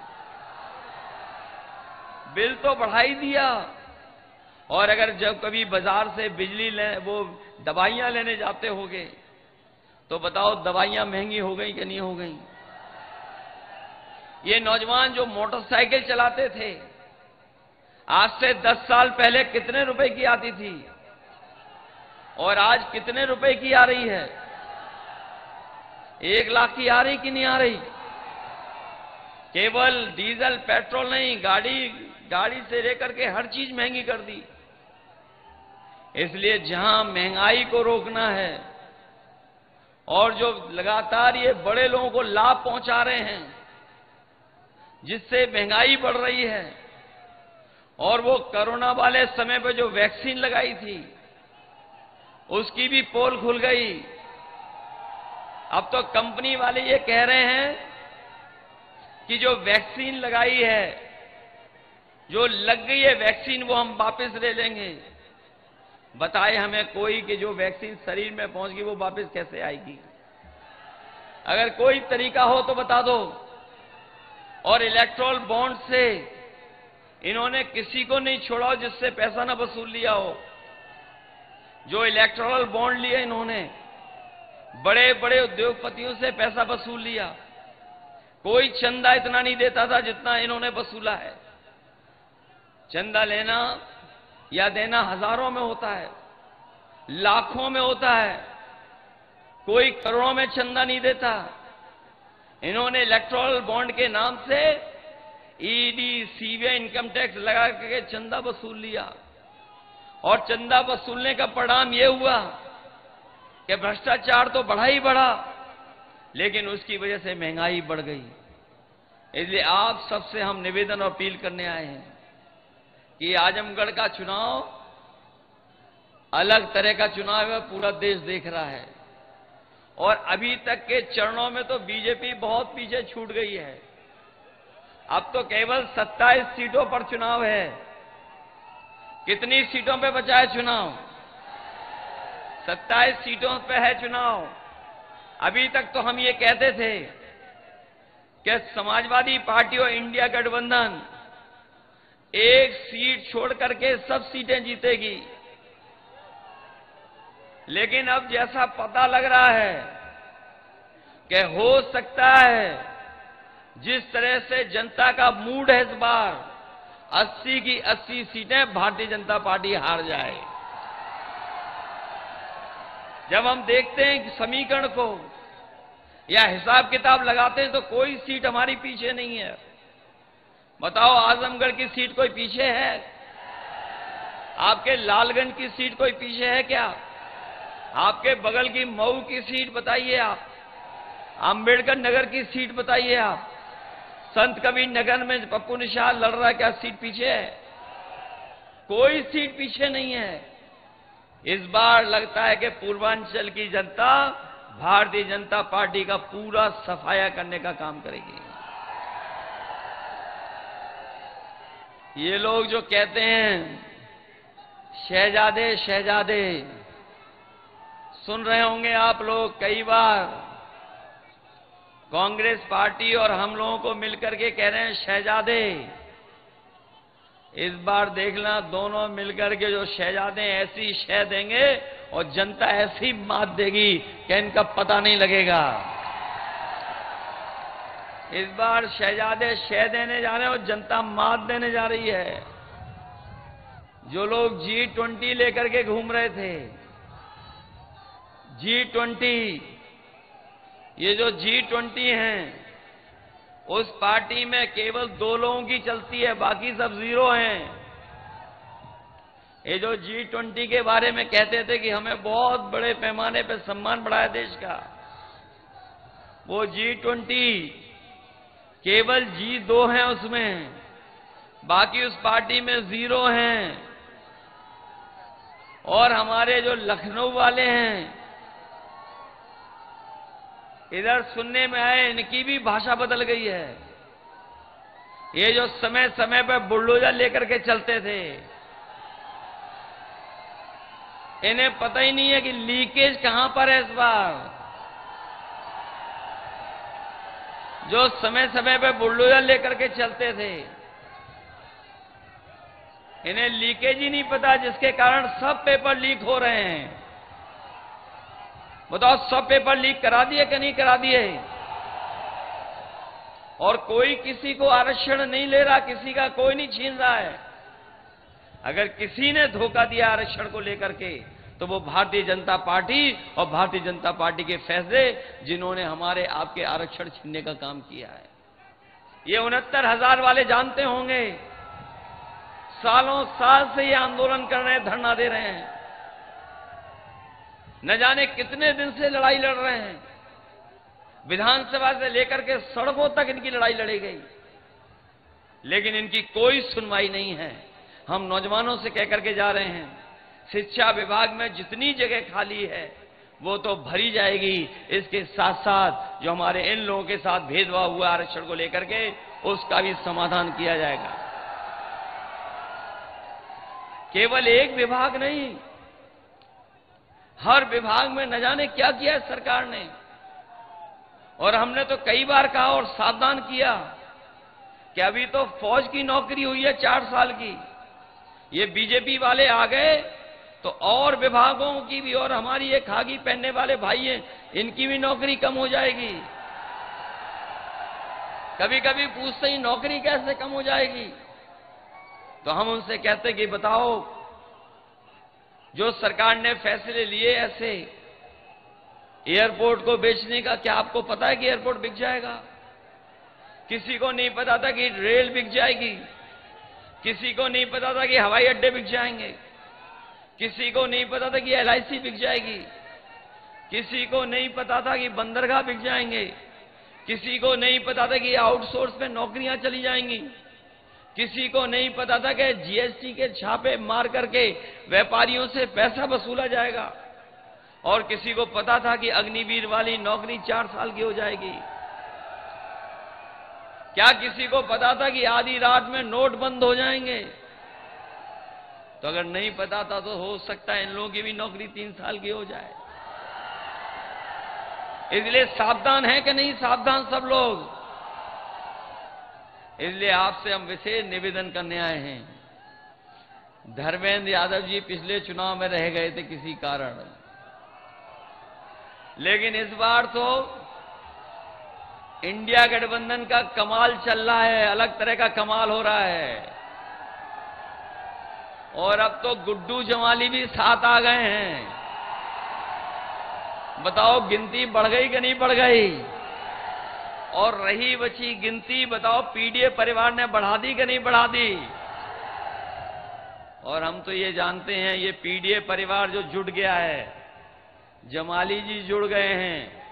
Speaker 7: बिल तो बढ़ा ही दिया। और अगर जब कभी बाजार से बिजली वो दवाइयां लेने जाते होगे तो बताओ दवाइयां महंगी हो गई कि नहीं हो गई? ये नौजवान जो मोटरसाइकिल चलाते थे आज से 10 साल पहले कितने रुपए की आती थी और आज कितने रुपए की आ रही है? 1 लाख की आ रही कि नहीं आ रही? केवल डीजल पेट्रोल नहीं, गाड़ी से लेकर के हर चीज महंगी कर दी। इसलिए जहां महंगाई को रोकना है और जो लगातार ये बड़े लोगों को लाभ पहुंचा रहे हैं, जिससे महंगाई बढ़ रही है, और वो कोरोना वाले समय पे जो वैक्सीन लगाई थी उसकी भी पोल खुल गई। अब तो कंपनी वाले ये कह रहे हैं कि जो वैक्सीन लगाई है, जो लग गई है वैक्सीन, वो हम वापस ले लेंगे। बताए हमें कोई कि जो वैक्सीन शरीर में पहुंच गई वो वापस कैसे आएगी? अगर कोई तरीका हो तो बता दो। और इलेक्ट्रॉल बॉन्ड से इन्होंने किसी को नहीं छोड़ा जिससे पैसा ना वसूल लिया हो। जो इलेक्ट्रॉल बॉन्ड लिए इन्होंने, बड़े बड़े उद्योगपतियों से पैसा वसूल लिया। कोई चंदा इतना नहीं देता था जितना इन्होंने वसूला है। चंदा लेना या देना हजारों में होता है, लाखों में होता है, कोई करोड़ों में चंदा नहीं देता। इन्होंने इलेक्ट्रॉल बॉन्ड के नाम से ईडी, सीबीआई, इनकम टैक्स लगा के चंदा वसूल लिया। और चंदा वसूलने का परिणाम यह हुआ कि भ्रष्टाचार तो बढ़ा ही बढ़ा, लेकिन उसकी वजह से महंगाई बढ़ गई। इसलिए आप सबसे हम निवेदन और अपील करने आए हैं कि आजमगढ़ का चुनाव अलग तरह का चुनाव है, पूरा देश देख रहा है। और अभी तक के चरणों में तो बीजेपी बहुत पीछे छूट गई है। अब तो केवल 27 सीटों पर चुनाव है। कितनी सीटों पे बचा है चुनाव? 27 सीटों पे है चुनाव। अभी तक तो हम ये कहते थे कि समाजवादी पार्टी और इंडिया गठबंधन एक सीट छोड़ करके सब सीटें जीतेगी। लेकिन अब जैसा पता लग रहा है कि हो सकता है जिस तरह से जनता का मूड है, इस बार 80 की 80 सीटें भारतीय जनता पार्टी हार जाए। जब हम देखते हैं कि समीकरण को या हिसाब किताब लगाते हैं तो कोई सीट हमारी पीछे नहीं है। बताओ, आजमगढ़ की सीट कोई पीछे है? आपके लालगंज की सीट कोई पीछे है क्या? आपके बगल की मऊ की सीट बताइए आप, अंबेडकर नगर की सीट बताइए आप, संत कबीर नगर में पप्पू निषाद लड़ रहा है, क्या सीट पीछे है? कोई सीट पीछे नहीं है। इस बार लगता है कि पूर्वांचल की जनता भारतीय जनता पार्टी का पूरा सफाया करने का काम करेगी। ये लोग जो कहते हैं शहजादे शहजादे, सुन रहे होंगे आप लोग कई बार कांग्रेस पार्टी और हम लोगों को मिलकर के कह रहे हैं शहजादे। इस बार देखना, दोनों मिलकर के जो शहजादे ऐसी शह देंगे और जनता ऐसी मात देगी कि इनका पता नहीं लगेगा। इस बार शहजादे शह देने जा रहे हैं और जनता मात देने जा रही है। जो लोग G20 लेकर के घूम रहे थे, G20, ये जो G20 हैं, उस पार्टी में केवल 2 लोगों की चलती है, बाकी सब जीरो हैं। ये जो G20 के बारे में कहते थे कि हमें बहुत बड़े पैमाने पर सम्मान बढ़ाया देश का, वो G20 केवल G2 हैं उसमें, बाकी उस पार्टी में जीरो हैं। और हमारे जो लखनऊ वाले हैं, इधर सुनने में आए इनकी भी भाषा बदल गई है। ये जो समय समय पर बुलडोजर लेकर के चलते थे, इन्हें पता ही नहीं है कि लीकेज कहां पर है। इस बार जो समय समय पर बुलडोजर लेकर के चलते थे, इन्हें लीकेज ही नहीं पता, जिसके कारण सब पेपर लीक हो रहे हैं। बताओ, सब पेपर लीक करा दिए कि नहीं करा दिए? और कोई किसी को आरक्षण नहीं ले रहा, किसी का कोई नहीं छीन रहा है। अगर किसी ने धोखा दिया आरक्षण को लेकर के, तो वो भारतीय जनता पार्टी और भारतीय जनता पार्टी के फैसले, जिन्होंने हमारे आपके आरक्षण छीनने का काम किया है। ये 69,000 वाले जानते होंगे, सालों साल से ये आंदोलन कर रहे हैं, धरना दे रहे हैं। न जाने कितने दिन से लड़ाई लड़ रहे हैं, विधानसभा से लेकर के सड़कों तक इनकी लड़ाई लड़ी गई, लेकिन इनकी कोई सुनवाई नहीं है। हम नौजवानों से कहकर के जा रहे हैं, शिक्षा विभाग में जितनी जगह खाली है वो तो भरी जाएगी, इसके साथ साथ जो हमारे इन लोगों के साथ भेदभाव हुआ आरक्षण को लेकर के, उसका भी समाधान किया जाएगा। केवल एक विभाग नहीं, हर विभाग में न जाने क्या किया है सरकार ने। और हमने तो कई बार कहा और सावधान किया कि अभी तो फौज की नौकरी हुई है 4 साल की, ये बीजेपी वाले आ गए तो और विभागों की भी, और हमारी ये खाकी पहनने वाले भाई हैं, इनकी भी नौकरी कम हो जाएगी। कभी कभी पूछते ही नौकरी कैसे कम हो जाएगी, तो हम उनसे कहते कि बताओ, जो सरकार ने फैसले लिए ऐसे एयरपोर्ट को बेचने का, क्या आपको पता है कि एयरपोर्ट बिक जाएगा? किसी को नहीं पता था कि रेल बिक जाएगी, किसी को नहीं पता था कि हवाई अड्डे बिक जाएंगे, किसी को नहीं पता था कि LIC बिक जाएगी, किसी को नहीं पता था कि बंदरगाह बिक जाएंगे, किसी को नहीं पता था कि आउटसोर्स में नौकरियां चली जाएंगी, किसी को नहीं पता था कि GST के छापे मार करके व्यापारियों से पैसा वसूला जाएगा, और किसी को पता था कि अग्निवीर वाली नौकरी 4 साल की हो जाएगी। क्या किसी को पता था कि आधी रात में नोट बंद हो जाएंगे? तो अगर नहीं पता था तो हो सकता है इन लोगों की भी नौकरी 3 साल की हो जाए। इसलिए सावधान है कि नहीं सावधान सब लोग? इसलिए आपसे हम विशेष निवेदन करने आए हैं। धर्मेंद्र यादव जी पिछले चुनाव में रह गए थे किसी कारण, लेकिन इस बार तो इंडिया गठबंधन का कमाल चल रहा है, अलग तरह का कमाल हो रहा है। और अब तो गुड्डू जमाली भी साथ आ गए हैं। बताओ गिनती बढ़ गई कि नहीं बढ़ गई? और रही बची गिनती, बताओ पीडीए परिवार ने बढ़ा दी कि नहीं बढ़ा दी? और हम तो ये जानते हैं, ये पीडीए परिवार जो जुड़ गया है, जमाली जी जुड़ गए हैं।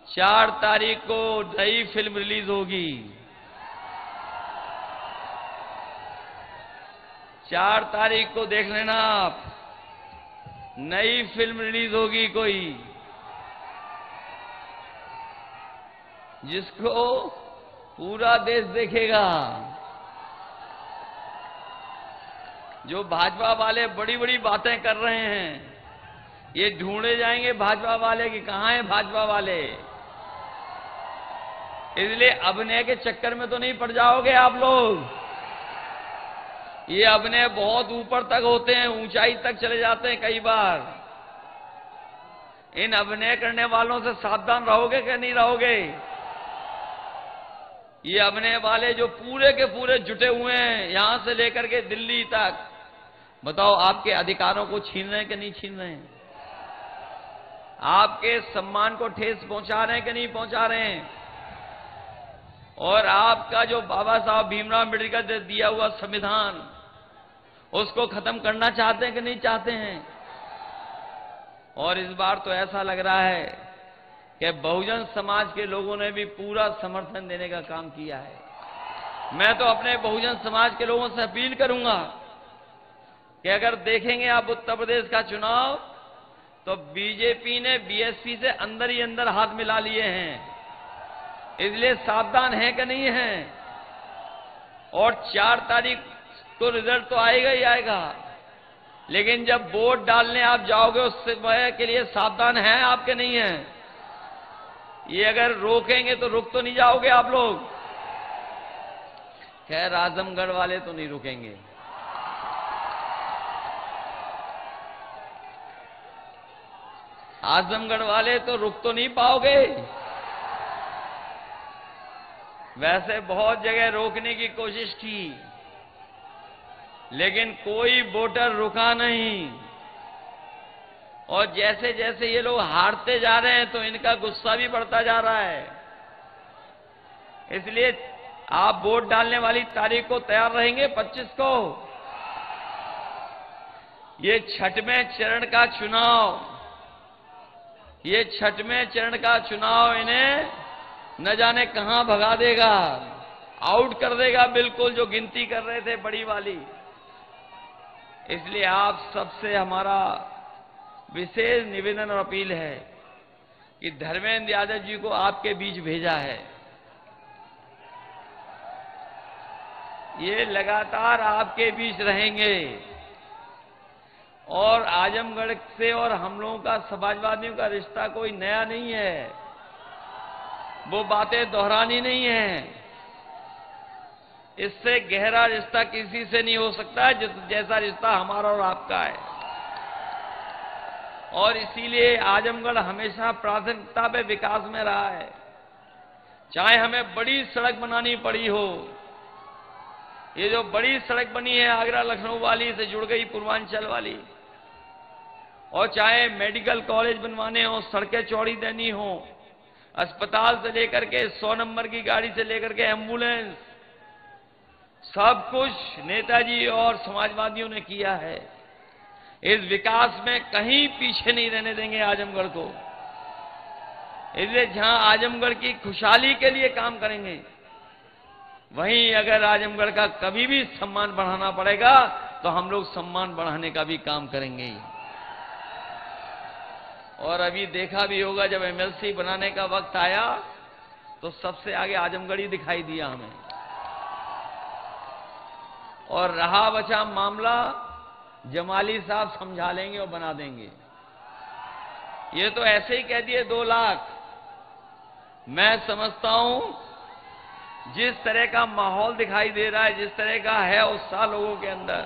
Speaker 7: 4 तारीख को नई फिल्म रिलीज होगी। 4 तारीख को देख लेना आप, नई फिल्म रिलीज होगी कोई, जिसको पूरा देश देखेगा। जो भाजपा वाले बड़ी बड़ी बातें कर रहे हैं, ये ढूंढे जाएंगे भाजपा वाले कि कहां हैं भाजपा वाले। इसलिए अभिनय के चक्कर में तो नहीं पड़ जाओगे आप लोग। ये अभिनय बहुत ऊपर तक होते हैं, ऊंचाई तक चले जाते हैं कई बार। इन अभिनय करने वालों से सावधान रहोगे कि नहीं रहोगे? ये अभिनय वाले जो पूरे के पूरे जुटे हुए हैं यहां से लेकर के दिल्ली तक, बताओ आपके अधिकारों को छीन रहे हैं कि नहीं छीन रहे हैं? आपके सम्मान को ठेस पहुंचा रहे हैं कि नहीं पहुंचा रहे हैं? और आपका जो बाबा साहब भीमराव अम्बेडकर ने दिया हुआ संविधान, उसको खत्म करना चाहते हैं कि नहीं चाहते हैं? और इस बार तो ऐसा लग रहा है कि बहुजन समाज के लोगों ने भी पूरा समर्थन देने का काम किया है। मैं तो अपने बहुजन समाज के लोगों से अपील करूंगा कि अगर देखेंगे आप उत्तर प्रदेश का चुनाव, तो बीजेपी ने बीएसपी से अंदर ही अंदर हाथ मिला लिए हैं। इसलिए सावधान है कि नहीं है? और 4 तारीख को रिजल्ट तो आएगा ही आएगा, लेकिन जब वोट डालने आप जाओगे उस समय के लिए सावधान हैं आप के नहीं है? ये अगर रोकेंगे तो रुक तो नहीं जाओगे आप लोग? खैर आजमगढ़ वाले तो नहीं रुकेंगे। आजमगढ़ वाले तो रुक तो नहीं पाओगे। वैसे बहुत जगह रोकने की कोशिश की, लेकिन कोई वोटर रुका नहीं। और जैसे जैसे ये लोग हारते जा रहे हैं तो इनका गुस्सा भी बढ़ता जा रहा है। इसलिए आप वोट डालने वाली तारीख को तैयार रहेंगे 25 को। ये छठवें चरण का चुनाव, ये छठवें चरण का चुनाव इन्हें न जाने कहां भगा देगा, आउट कर देगा बिल्कुल, जो गिनती कर रहे थे बड़ी वाली। इसलिए आप सबसे हमारा विशेष निवेदन और अपील है कि धर्मेंद्र यादव जी को आपके बीच भेजा है। ये लगातार आपके बीच रहेंगे और आजमगढ़ से और हम लोगों का, समाजवादियों का रिश्ता कोई नया नहीं है, वो बातें दोहरानी नहीं है। इससे गहरा रिश्ता किसी से नहीं हो सकता है जैसा रिश्ता हमारा और आपका है। और इसीलिए आजमगढ़ हमेशा प्राथमिकता पे विकास में रहा है। चाहे हमें बड़ी सड़क बनानी पड़ी हो, ये जो बड़ी सड़क बनी है आगरा लखनऊ वाली से जुड़ गई पूर्वांचल वाली, और चाहे मेडिकल कॉलेज बनवाने हो, सड़कें चौड़ी देनी हो, अस्पताल से लेकर के 100 नंबर की गाड़ी से लेकर के एम्बुलेंस, सब कुछ नेताजी और समाजवादियों ने किया है। इस विकास में कहीं पीछे नहीं रहने देंगे आजमगढ़ को। इसलिए जहां आजमगढ़ की खुशहाली के लिए काम करेंगे, वहीं अगर आजमगढ़ का कभी भी सम्मान बढ़ाना पड़ेगा तो हम लोग सम्मान बढ़ाने का भी काम करेंगे। और अभी देखा भी होगा, जब एमएलसी बनाने का वक्त आया तो सबसे आगे आजमगढ़ ही दिखाई दिया हमें। और रहा बचा मामला, जमाली साहब समझा लेंगे और बना देंगे। ये तो ऐसे ही कह दिए 2 लाख। मैं समझता हूं जिस तरह का माहौल दिखाई दे रहा है, जिस तरह का है उत्साह लोगों के अंदर,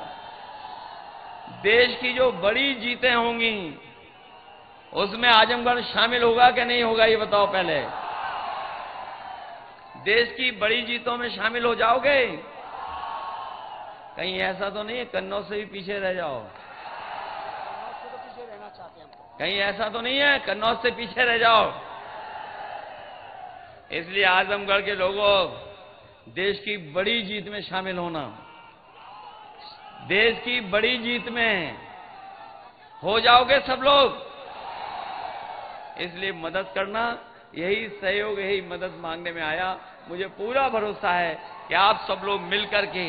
Speaker 7: देश की जो बड़ी जीतें होंगी उसमें आजमगढ़ शामिल होगा कि नहीं होगा, ये बताओ पहले। देश की बड़ी जीतों में शामिल हो जाओगे? कहीं ऐसा तो नहीं है कन्नौज से भी पीछे रह जाओ? कहीं ऐसा तो नहीं है कन्नौज से पीछे रह जाओ? इसलिए आजमगढ़ के लोगों, देश की बड़ी जीत में शामिल होना, देश की बड़ी जीत में हो जाओगे सब लोग। इसलिए मदद करना, यही सहयोग, यही मदद मांगने में आया। मुझे पूरा भरोसा है कि आप सब लोग मिलकर के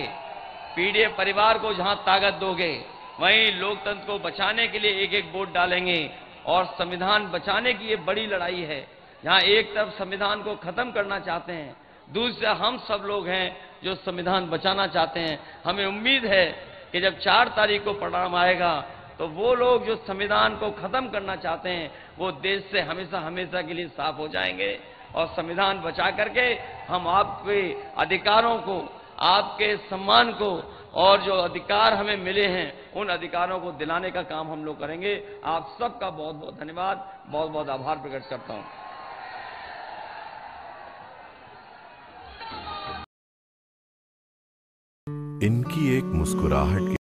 Speaker 7: पीडीए परिवार को जहां ताकत दोगे, वहीं लोकतंत्र को बचाने के लिए एक एक वोट डालेंगे। और संविधान बचाने की ये बड़ी लड़ाई है, जहां एक तरफ संविधान को खत्म करना चाहते हैं, दूसरा हम सब लोग हैं जो संविधान बचाना चाहते हैं। हमें उम्मीद है कि जब 4 तारीख को परिणाम आएगा तो वो लोग जो संविधान को खत्म करना चाहते हैं वो देश से हमेशा हमेशा के लिए साफ हो जाएंगे। और संविधान बचा करके हम आपके अधिकारों को, आपके सम्मान को, और जो अधिकार हमें मिले हैं उन अधिकारों को दिलाने का काम हम लोग करेंगे। आप सबका बहुत बहुत धन्यवाद, बहुत बहुत आभार प्रकट करता हूं।
Speaker 8: इनकी एक मुस्कुराहट